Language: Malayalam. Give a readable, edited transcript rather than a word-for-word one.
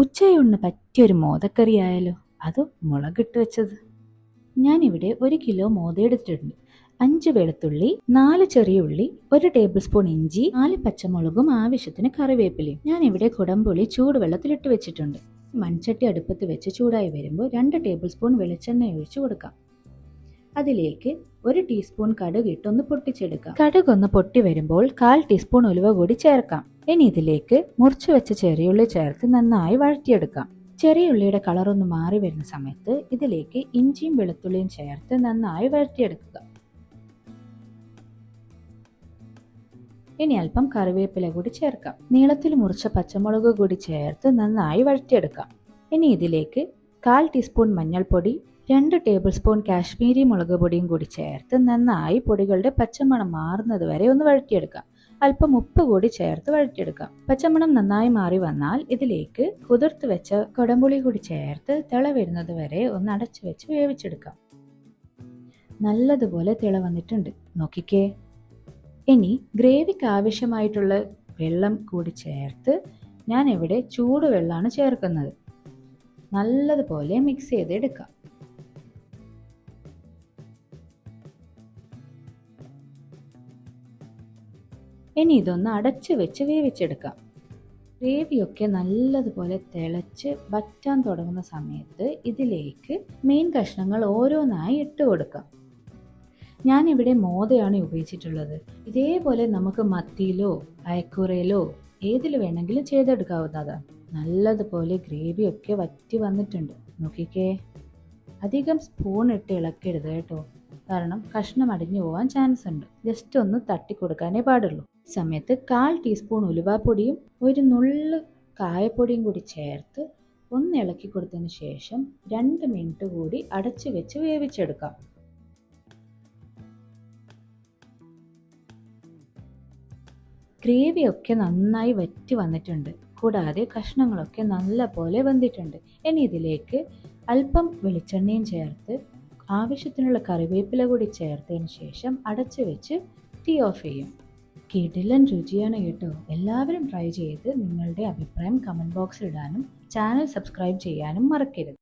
ഉച്ചയൂണിന് പറ്റിയൊരു മോദക്കറിയായാലോ? അതും മുളകിട്ട് വെച്ചത്. ഞാനിവിടെ 1 കിലോ മോദ എടുത്തിട്ടുണ്ട്. 5 വെളുത്തുള്ളി, 4 ചെറിയ ഉള്ളി, 1 ടേബിൾ സ്പൂൺ ഇഞ്ചി, 4 പച്ചമുളകും ആവശ്യത്തിന് കറിവേപ്പിലയും. ഞാനിവിടെ കുടംപുളി ചൂടുവെള്ളത്തിലിട്ട് വെച്ചിട്ടുണ്ട്. മൺചട്ടി അടുപ്പത്ത് വെച്ച് ചൂടായി വരുമ്പോൾ 2 ടേബിൾ സ്പൂൺ വെളിച്ചെണ്ണ ഒഴിച്ചു കൊടുക്കാം. അതിലേക്ക് 1 ടീസ്പൂൺ കടുക് ഇട്ടൊന്ന് പൊട്ടിച്ചെടുക്കാം. കടുക് ഒന്ന് പൊട്ടി വരുമ്പോൾ 1/4 ടീസ്പൂൺ ഉലുവ കൂടി ചേർക്കാം. ഇനി ഇതിലേക്ക് മുറിച്ചു വെച്ച ചെറിയുള്ളി ചേർത്ത് നന്നായി വഴറ്റിയെടുക്കാം. ചെറിയുള്ളിയുടെ കളർ ഒന്ന് മാറി വരുന്ന സമയത്ത് ഇതിലേക്ക് ഇഞ്ചിയും വെളുത്തുള്ളിയും ചേർത്ത് നന്നായി വഴറ്റിയെടുക്കുക. ഇനി അല്പം കറിവേപ്പില കൂടി ചേർക്കാം. നീളത്തിൽ മുറിച്ച പച്ചമുളക് കൂടി ചേർത്ത് നന്നായി വഴറ്റിയെടുക്കാം. ഇനി ഇതിലേക്ക് 1/4 ടീസ്പൂൺ മഞ്ഞൾപ്പൊടി, 2 ടേബിൾ സ്പൂൺ കാശ്മീരി മുളക് പൊടിയും കൂടി ചേർത്ത് നന്നായി പൊടികളുടെ പച്ചമണം മാറുന്നത് വരെ ഒന്ന് വഴറ്റിയെടുക്കാം. അല്പം ഉപ്പ് കൂടി ചേർത്ത് വഴറ്റിയെടുക്കാം. പച്ചമണം നന്നായി മാറി വന്നാൽ ഇതിലേക്ക് കുതിർത്ത് വെച്ച കുടംപുളി കൂടി ചേർത്ത് തിള വരുന്നത് വരെ ഒന്ന് അടച്ചു വെച്ച് വേവിച്ചെടുക്കാം. നല്ലതുപോലെ തിള വന്നിട്ടുണ്ട്, നോക്കിക്കേ. ഇനി ഗ്രേവിക്ക് ആവശ്യമായിട്ടുള്ള വെള്ളം കൂടി ചേർത്ത് ഞാൻ ഇവിടെ ചൂടുവെള്ളമാണ് ചേർക്കുന്നത്. നല്ലതുപോലെ മിക്സ് ചെയ്തെടുക്കാം. ഇനി ഇതൊന്ന് അടച്ചു വെച്ച് വേവിച്ചെടുക്കാം. ഗ്രേവിയൊക്കെ നല്ലതുപോലെ തിളച്ച് വറ്റാൻ തുടങ്ങുന്ന സമയത്ത് ഇതിലേക്ക് മീൻ കഷ്ണങ്ങൾ ഓരോന്നായി ഇട്ട് കൊടുക്കാം. ഞാനിവിടെ മോദയാണ് ഉപയോഗിച്ചിട്ടുള്ളത്. ഇതേപോലെ നമുക്ക് മത്തിയിലോ അയക്കൂറയിലോ ഏതിൽ വേണമെങ്കിലും ചെയ്തെടുക്കാവുന്നതാണ്. നല്ലതുപോലെ ഗ്രേവിയൊക്കെ വറ്റി വന്നിട്ടുണ്ട്, നോക്കിക്കേ. അധികം സ്പൂൺ ഇട്ട് ഇളക്കരുത് കേട്ടോ, കാരണം കഷ്ണം അടിഞ്ഞു പോകാൻ ചാൻസ് ഉണ്ട്. ജസ്റ്റ് ഒന്ന് തട്ടി കൊടുക്കാനേ പാടുള്ളൂ. ഈ സമയത്ത് 1/4 ടീസ്പൂൺ ഉലുവാപ്പൊടിയും 1 നുള്ള് കായപ്പൊടിയും കൂടി ചേർത്ത് ഒന്ന് ഇളക്കി കൊടുത്തതിന് ശേഷം 2 മിനിറ്റ് കൂടി അടച്ചു വെച്ച് വേവിച്ചെടുക്കാം. ഗ്രേവിയൊക്കെ നന്നായി വറ്റി വന്നിട്ടുണ്ട്, കൂടാതെ കഷ്ണങ്ങളൊക്കെ നല്ലപോലെ വെന്തിട്ടുണ്ട്. ഇനി ഇതിലേക്ക് അല്പം വെളിച്ചെണ്ണയും ചേർത്ത് ആവശ്യത്തിനുള്ള കറിവേപ്പില കൂടി ചേർത്തതിന് ശേഷം അടച്ചു വെച്ച് തീ ഓഫ് ചെയ്യും. കിടിലൻ രുചിയാണ് കേട്ടോ. എല്ലാവരും ട്രൈ ചെയ്ത് നിങ്ങളുടെ അഭിപ്രായം കമൻറ്റ് ബോക്സിൽ ഇടാനും ചാനൽ സബ്സ്ക്രൈബ് ചെയ്യാനും മറക്കരുത്.